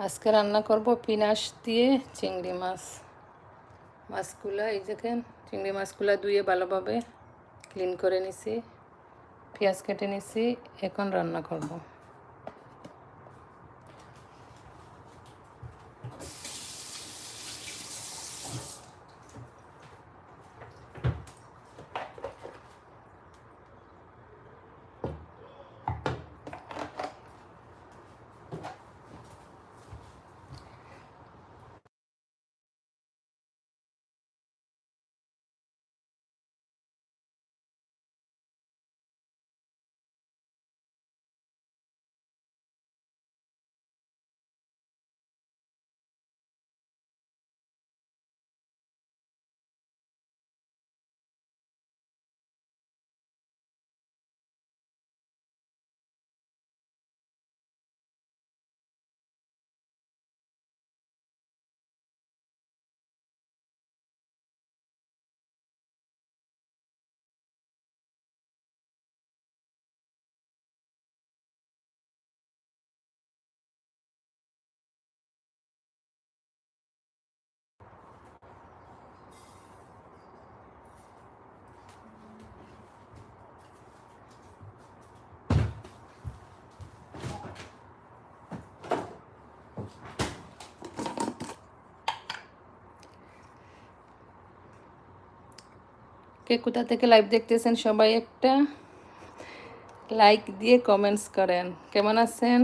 আজকে রান্না করব পিনাশ দিয়ে চিংড়ি মাছ। মাছগুলো এই দেখেন, চিংড়ি মাছগুলো ধুয়ে ভালোভাবে ক্লিন করে নিছি, পেঁয়াজ কেটে নিছি, এখন রান্না করব। কে কোথা থেকে লাইভ দেখতেছেন সবাই একটা লাইক দিয়ে কমেন্টস করেন। কেমন আছেন?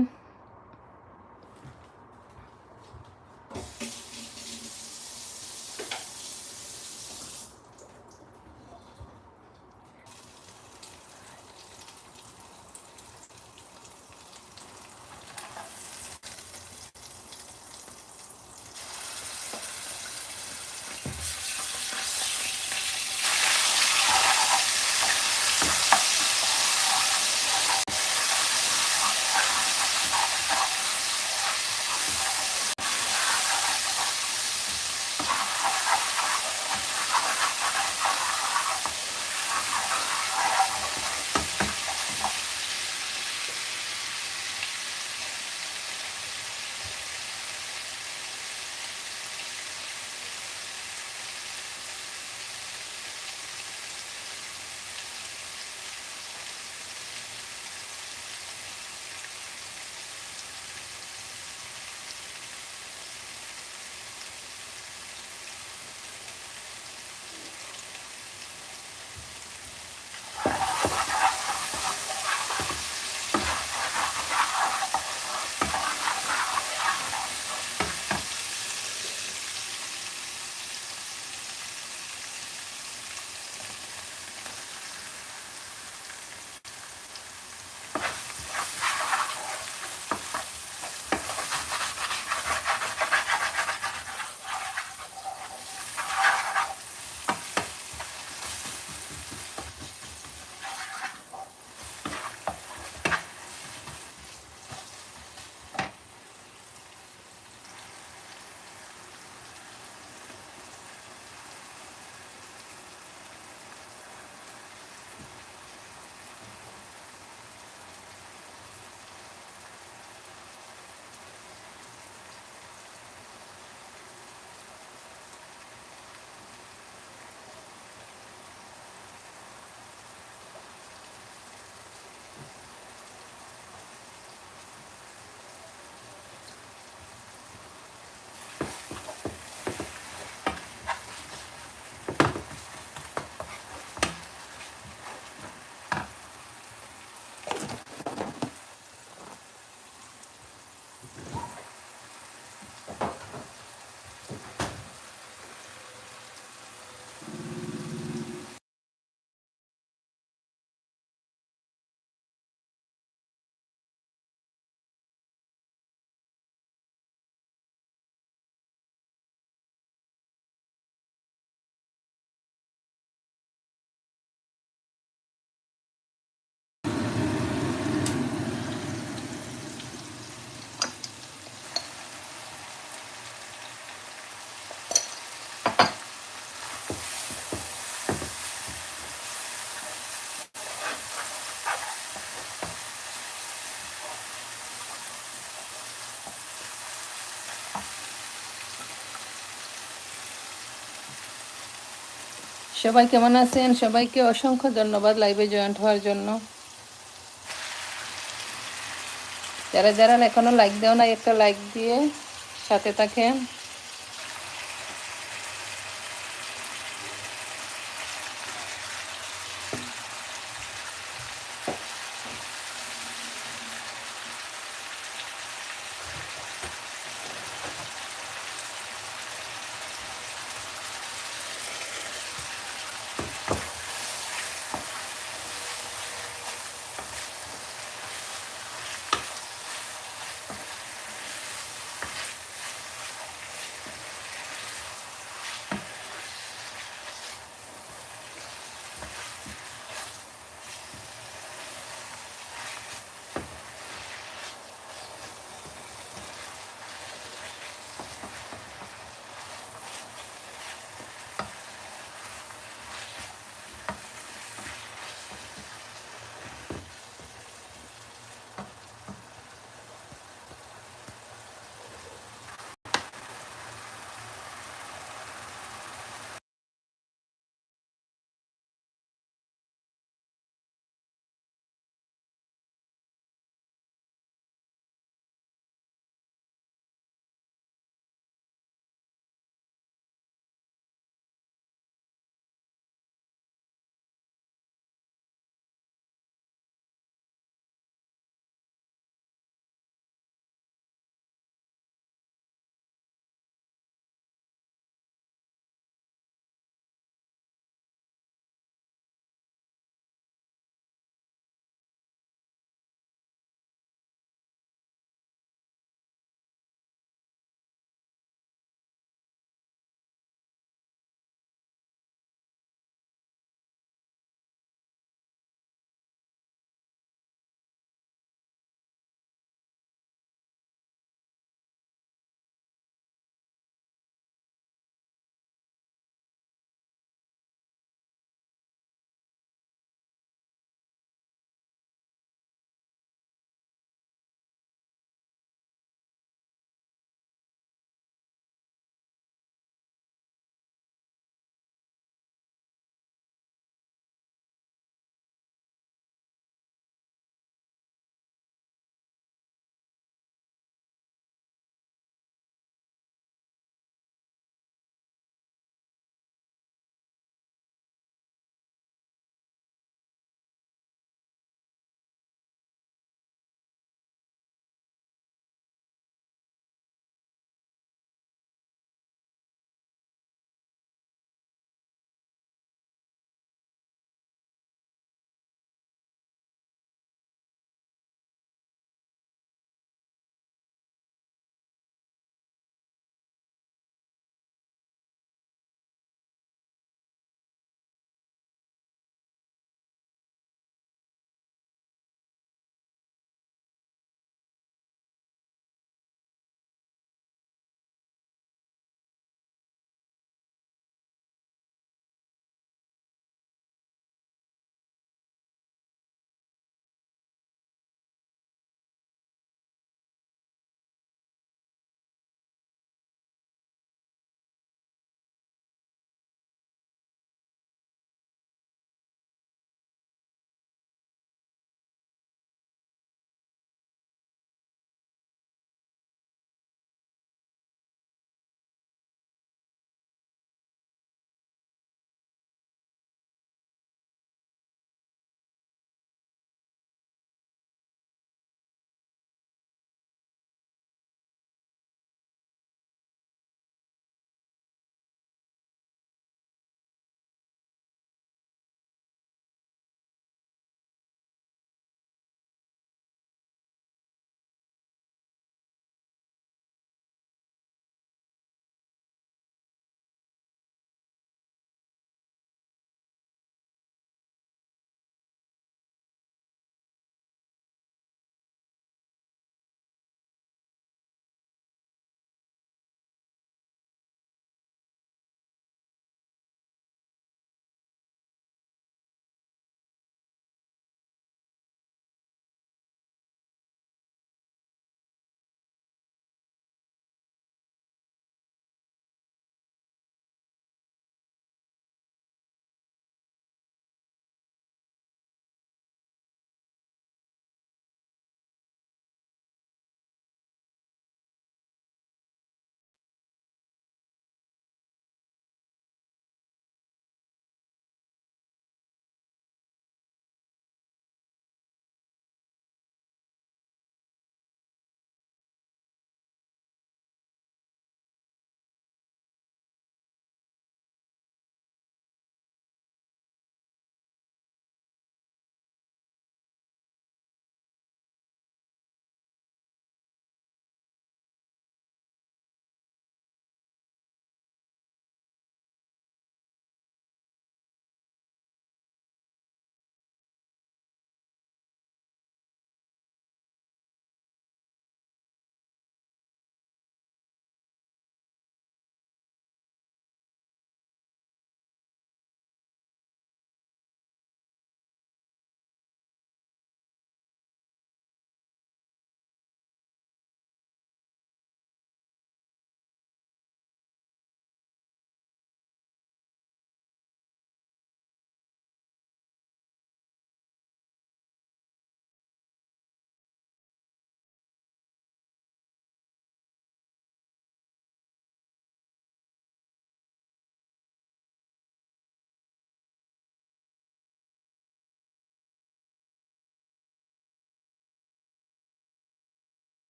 সবাই কেমন আছেন? সবাইকে অসংখ্য ধন্যবাদ লাইভে জয়েন্ট হওয়ার জন্য। যারা যারা এখনো লাইক দেও না, একটা লাইক দিয়ে সাথে থাকেন।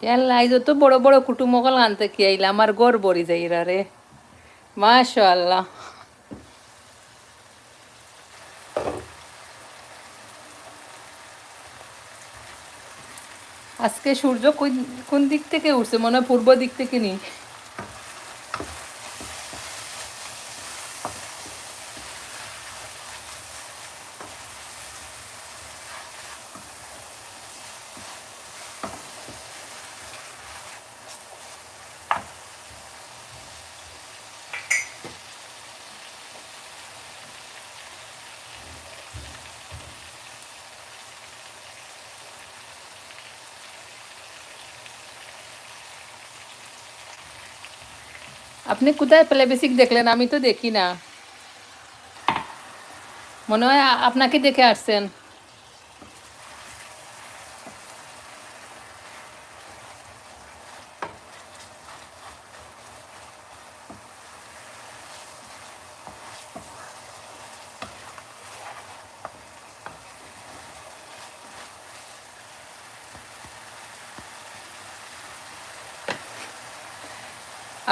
ইয়াল্লা আইজ তো বড় বড় কুটুমকল আনতে কি আইলা আমার গড় বড়ি যাইরা রে মাশাআল্লাহ। আজকে সূর্য কোন দিক থেকে উঠছে? মনে হয় পূর্ব দিক থেকে নি। আপনি কোথায় প্লে বেসিক দেখলেন? আমি তো দেখি না, মনে হয় আপনাকে দেখে আসছেন।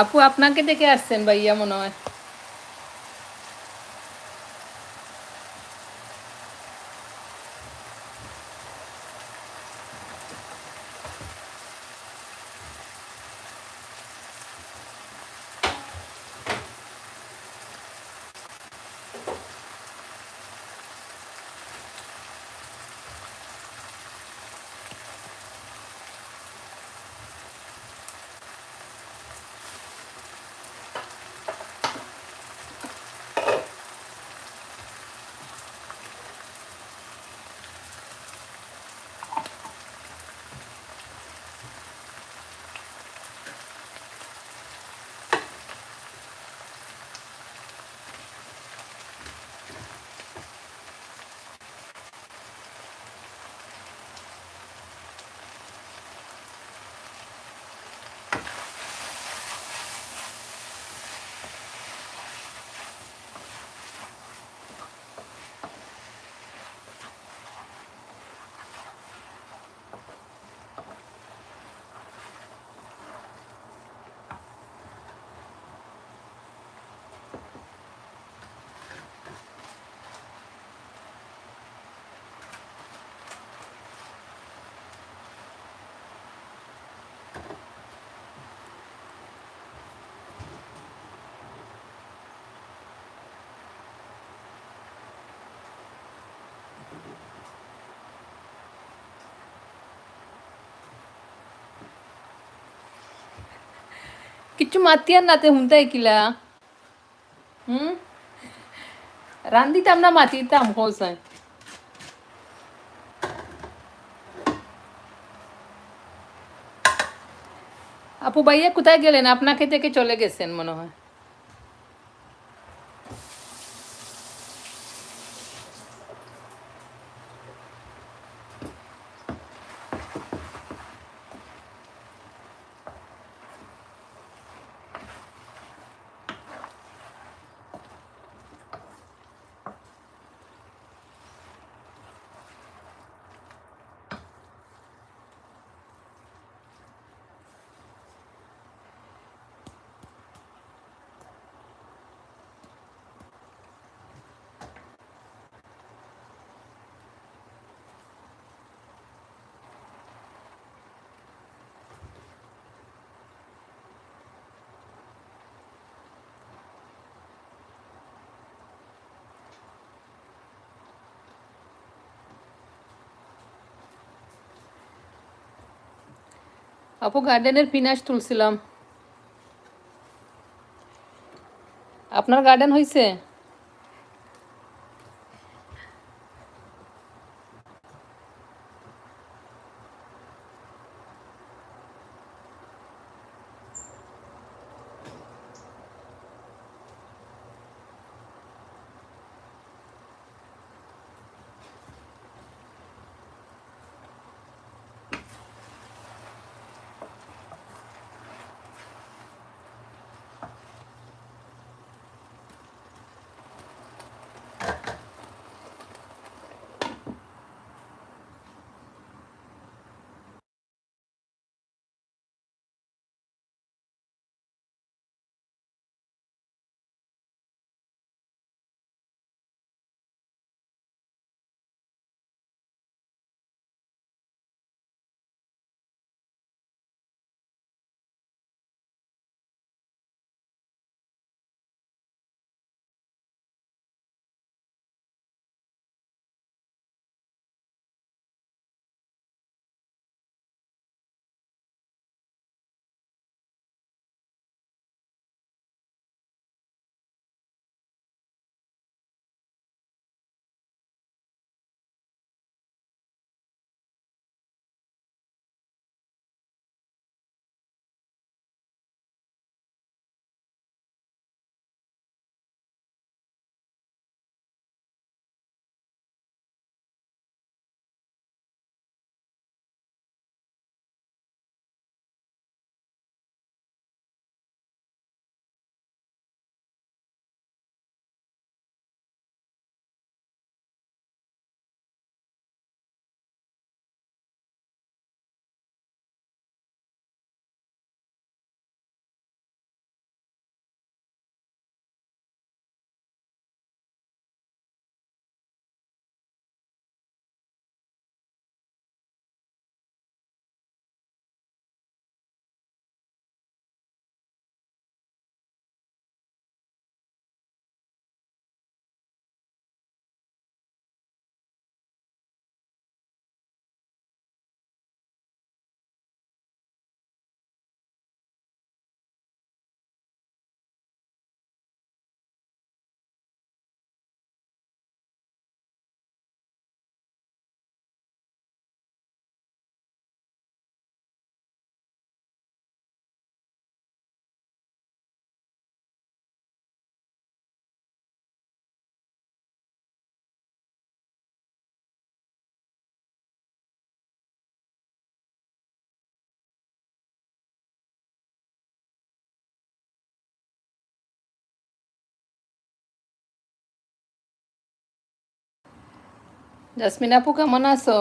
আপু আপনাকে দেখে আসছেন ভাইয়া মনে হয়। কিচ্ছু মাতিয়ার নাতে হুনতাই কিলা হুম রান্দিতাম না মাতিতাম হোসাই আপু ভাইয়া কোথায় গেলেন? আপনাকে থেকে চলে গেছেন মনে হয়। আপু গার্ডেনের পিনাস তুলছিলাম। আপনার গার্ডেন হয়েছে? জাসমিন আপু কেমন আছো?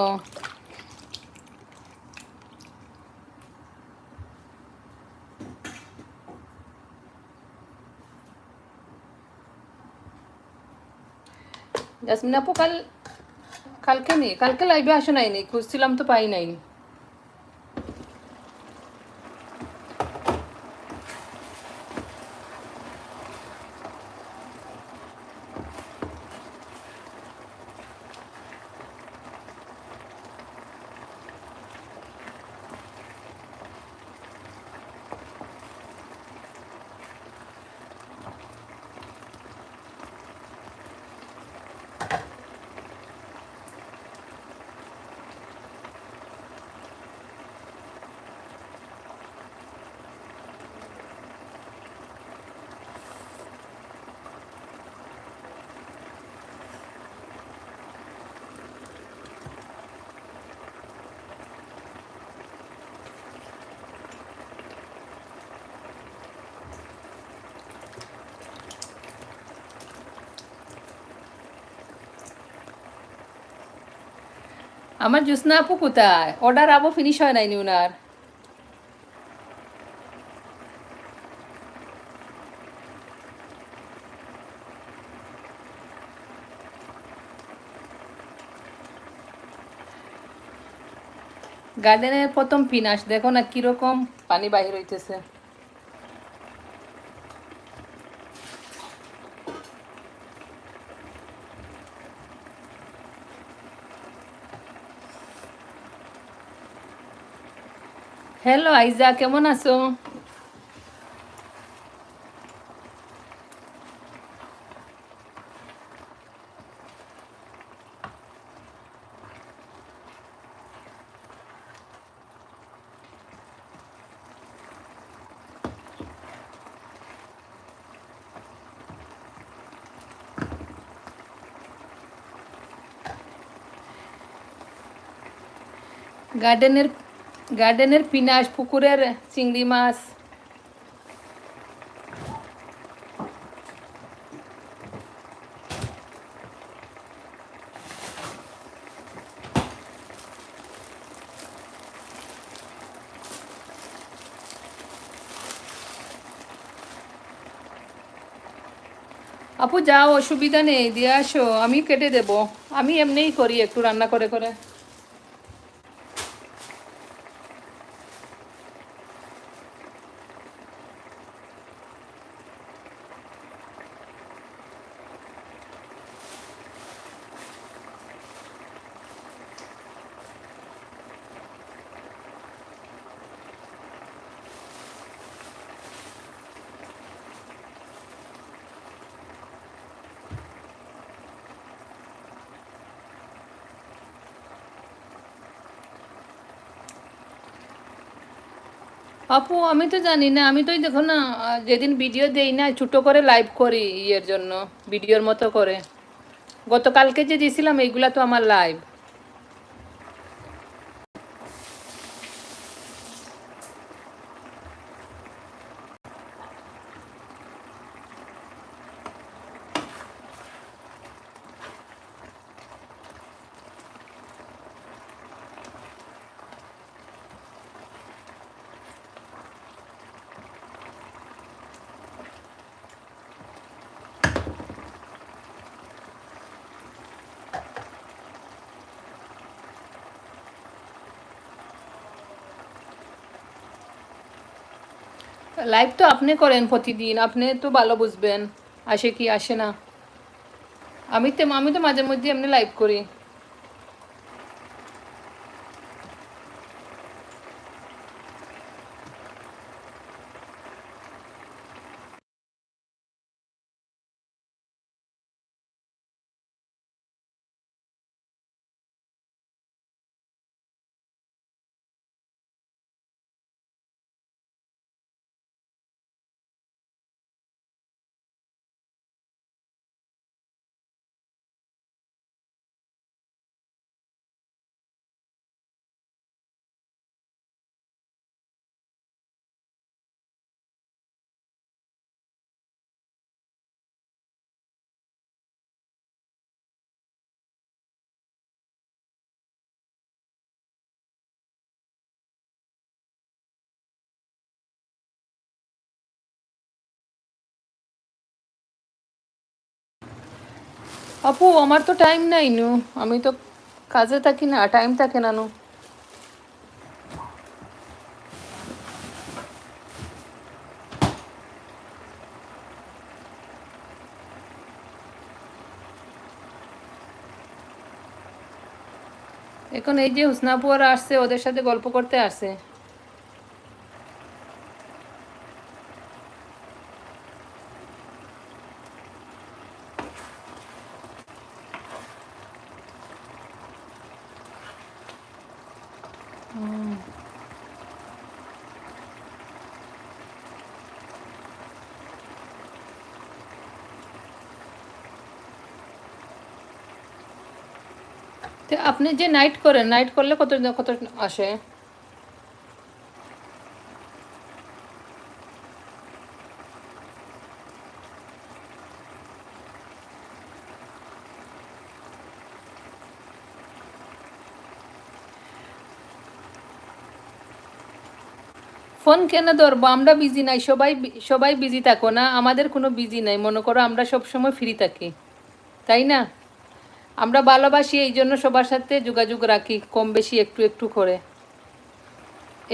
জাসমিন আপু কালকে নেই, কালকে লাইভে আসো নাইনি, খুঁজছিলাম তো পাই নাই। আমার জ্যোৎস্না আপু কোথায়? অর্ডার আবো ফিনিশ হয় নাই নি উনার। গার্ডেনের প্রথম পিনাস দেখো না কিরকম পানি বাহির হইতেছে। হ্যালো আইজা, কেমন আছো? গার্ডেনের গার্ডেনের পিনাস, পুকুরের চিংড়ি মাছ। আপু যাও, অসুবিধা নেই, দিয়ে আসো, আমি কেটে দেবো। আমি এমনিই করি একটু রান্না করে করে। আপু আমি তো জানি না, আমি তো দেখো না, যেদিন ভিডিও দেই না ছোটো করে লাইভ করি ইয়ের জন্য, ভিডিওর মতো করে। গতকালকে যে দিয়েছিলাম এইগুলা তো আমার লাইভ। লাইভ তো আপনি করেন প্রতিদিন, আপনি তো ভালো বুঝবেন আসে কি আসে না। আমি তো মাঝে মধ্যে এমনি লাইভ করি। আপু আমার তো টাইম নাই নু, আমি তো কাজে থাকি না, টাইম থাকে না নু। এখন এই যে হুসনাপুয়ারা আসছে, ওদের সাথে গল্প করতে আসছে। তো আপনি যে নাইট করেন, নাইট করলে কত কত আসে? ফোন কেন ধরবো? আমরা বিজি নাই, সবাই সবাই বিজি থাকো না, আমাদের কোনো বিজি নাই, মনে করো আমরা সব সময় ফ্রি থাকি, তাই না? আমরা ভালোবাসি, এই জন্য সবার সাথে যোগাযোগ রাখি কম বেশি একটু একটু করে।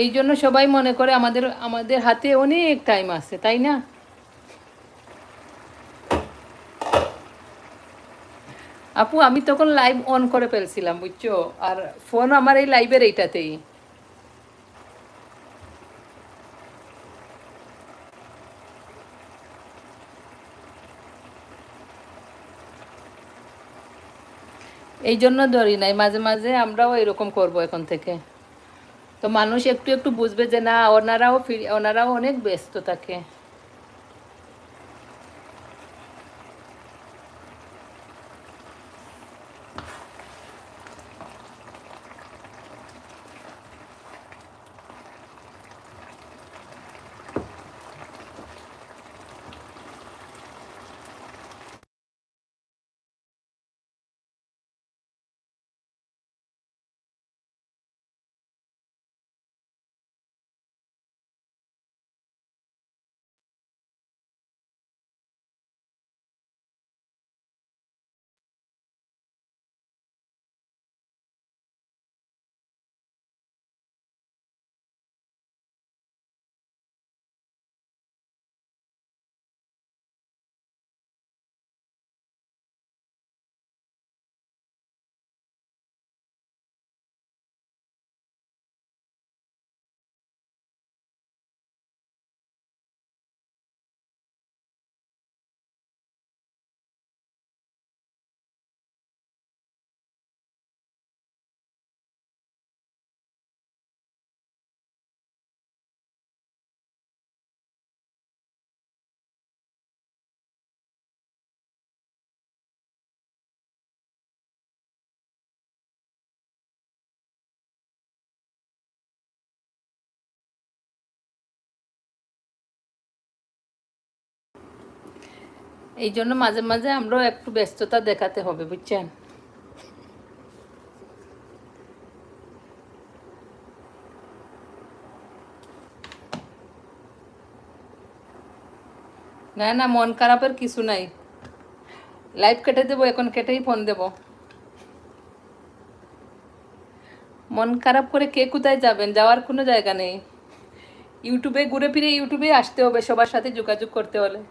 এই জন্য সবাই মনে করে আমাদের আমাদের হাতে অনেক টাইম আছে, তাই না? আপু আমি তখন লাইভ অন করে ফেলছিলাম, বুঝছো? আর ফোন আমার এই লাইভের এইটাতেই। এই জন্য ধরি নাই, মাঝে মাঝে আমরাও এরকম করব এখন থেকে। তো মানুষ একটু একটু বুঝবে যে না, ওনারাও অনেক ব্যস্ত থাকে। এই জন্য মাঝে মাঝে আমরাও একটু ব্যস্ততা দেখাতে হবে, বুঝছেন? না না, মন খারাপের কিছু নাই। লাইভ কেটে দেবো, এখন কেটেই ফোন দেবো। মন খারাপ করে কে কোথায় যাবেন? যাওয়ার কোনো জায়গা নেই। ইউটিউবে ঘুরে ফিরে ইউটিউবে আসতে হবে সবার সাথে যোগাযোগ করতে হলে।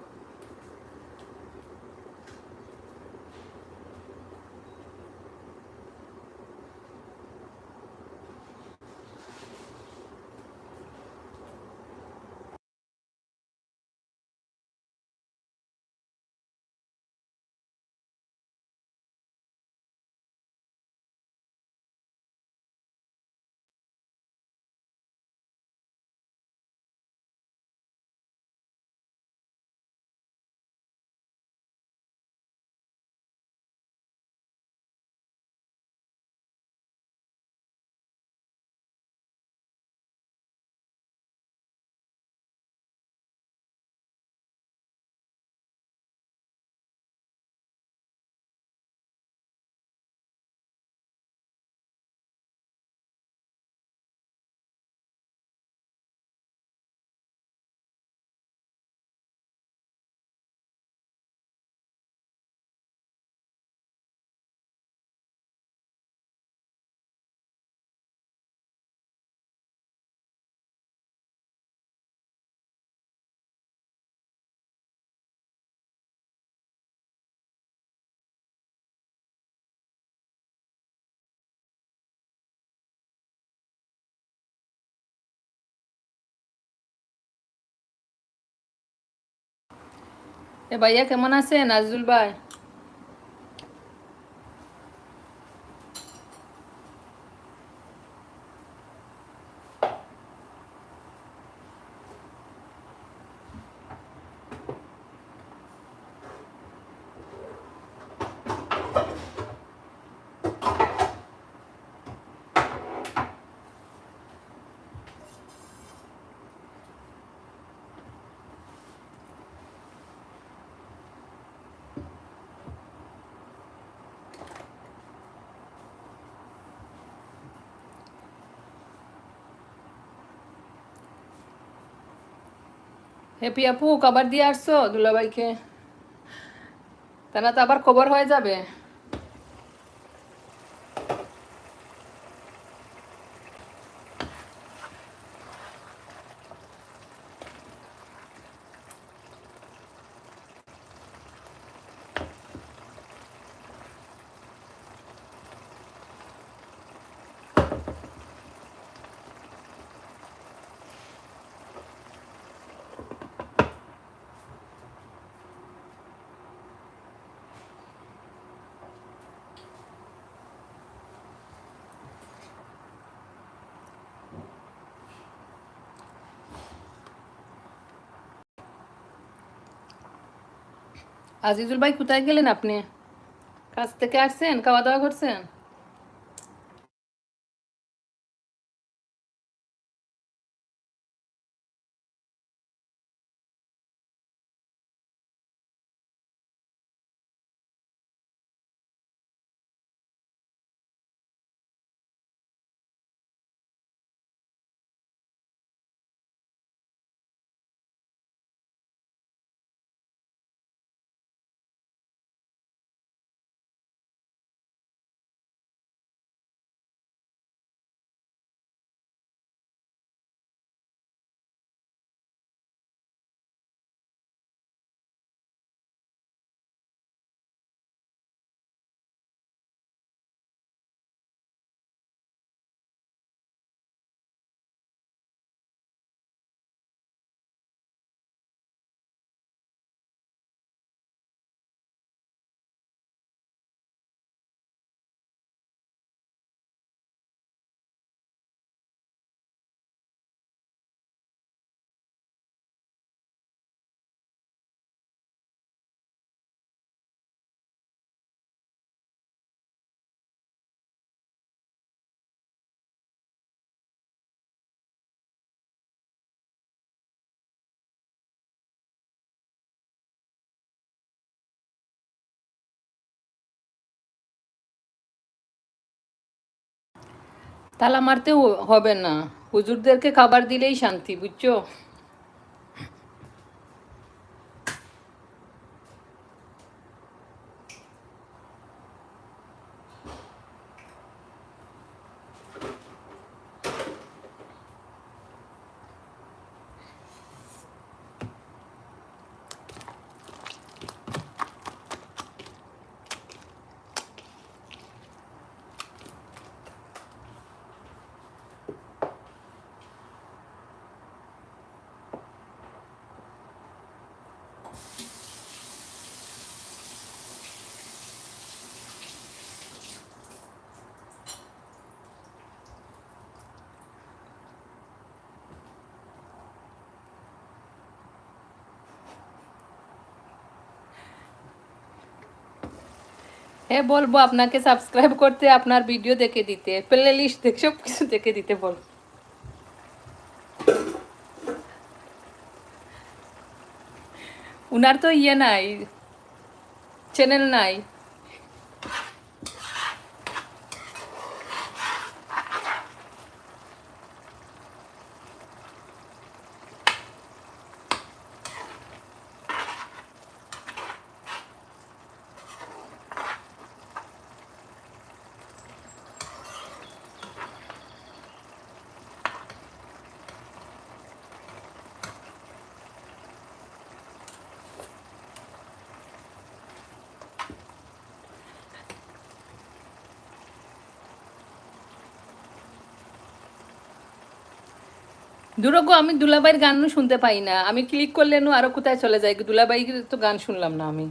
এ ভাইয়া কেমন আছেন? নাজরুল ভাই। হ্যাপি আপু খাবার দিয়ে আসছো দুলাভাইকে? তা না তো আবার খবর হয়ে যাবে। আজিজুল ভাই কোথায় গেলেন আপনি? কাজ থেকে আসছেন, খাওয়া দাওয়া করছেন? তালা মারতে হবে না, হুজুরদেরকে খাবার দিলেই শান্তি, বুঝছো? হ্যাঁ বলবো আপনাকে সাবস্ক্রাইব করতে, আপনার ভিডিও দেখে দিতে, প্লে লিস্ট দেখ সব কিছু দেখে দিতে বল। উনার তো ইয়ে নাই, চ্যানেল নাই। দুরগো আমি দুলাভাইয়ের গানও শুনতে পাই না, আমি ক্লিক করলে আরো কোথায় চলে যায়, দুলাভাইয়ের তো গান শুনলাম না আমি।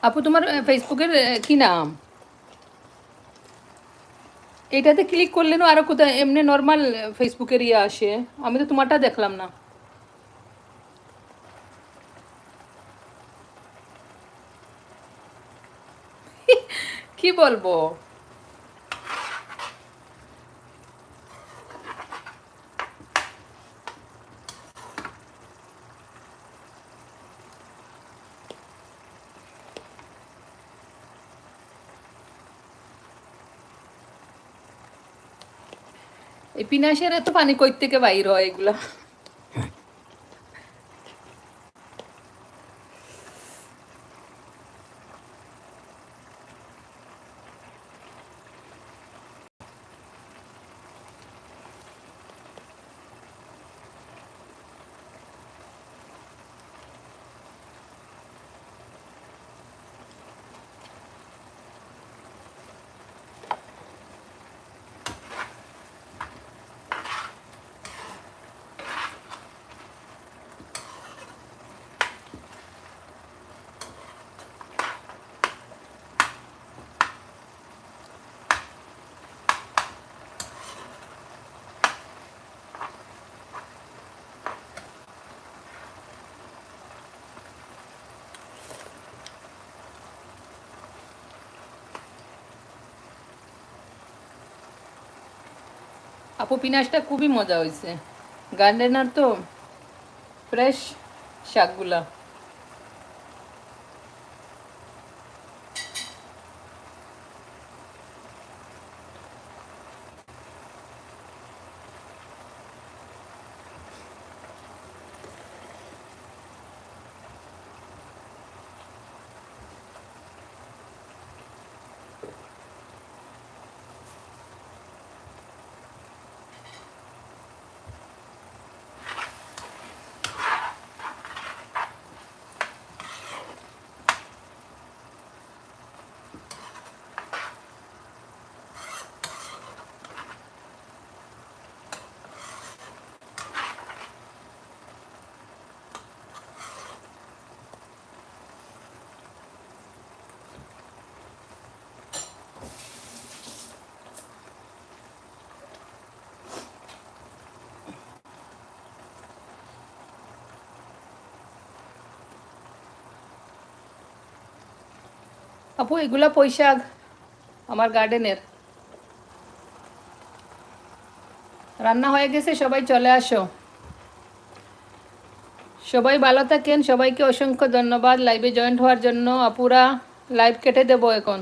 আপু তোমার ফেসবুকের কি নাম? এটাতে ক্লিক করলে আরো কোথায় এমনি নর্মাল ফেসবুকের ইয়ে আসে, আমি তো তোমারটা দেখলাম না। কি বলবো? এই পিনাসের এত পানি কই থেকে বাইর হয় এগুলা? আপু পিনাসটা খুবই মজা হয়েছে, গার্ডেনার তো, ফ্রেশ শাকগুলা। আপু এগুলা পুঁইশাক আমার গার্ডেনের, রান্না হয়ে গেছে, সবাই চলে আসো। সবাই ভালো থাকেন, সবাইকে অসংখ্য ধন্যবাদ লাইভে জয়েন্ট হওয়ার জন্য। আপুরা লাইভ কেটে দেবো এখন।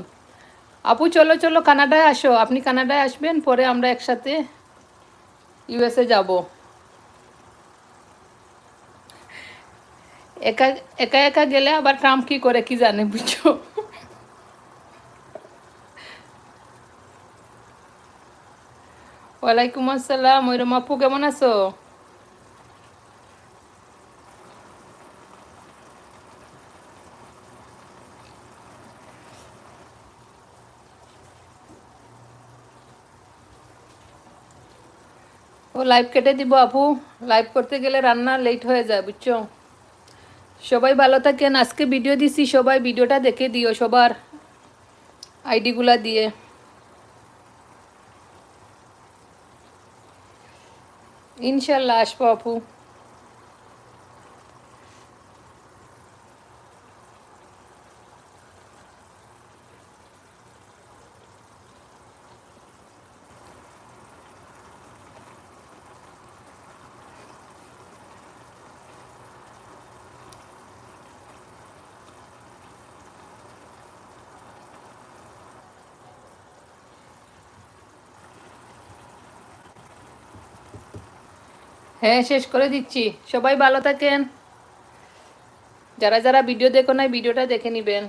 আপু চলো চলো কানাডায় আসো, আপনি কানাডায় আসবেন, পরে আমরা একসাথে ইউএসএ যাব। একা একা একা গেলে আবার ট্রাম্প কি করে কি জানে, বুঝছো? ওয়ালাইকুম আসসালাম, ওইরম আপু কেমন আছো? ও লাইভ কেটে দিব আপু, লাইভ করতে গেলে রান্না লেট হয়ে যায়, বুঝছো? সবাই ভালো থাকেন, আজকে ভিডিও দিছি, সবাই ভিডিওটা দেখে দিও সবার আইডিগুলা দিয়ে। ইনশাল্লাহ আসবো আপু। হ্যাঁ শেষ করে দিচ্ছি, সবাই ভালো থাকেন। যারা যারা ভিডিও দেখো নাই ভিডিওটা দেখে নিবেন।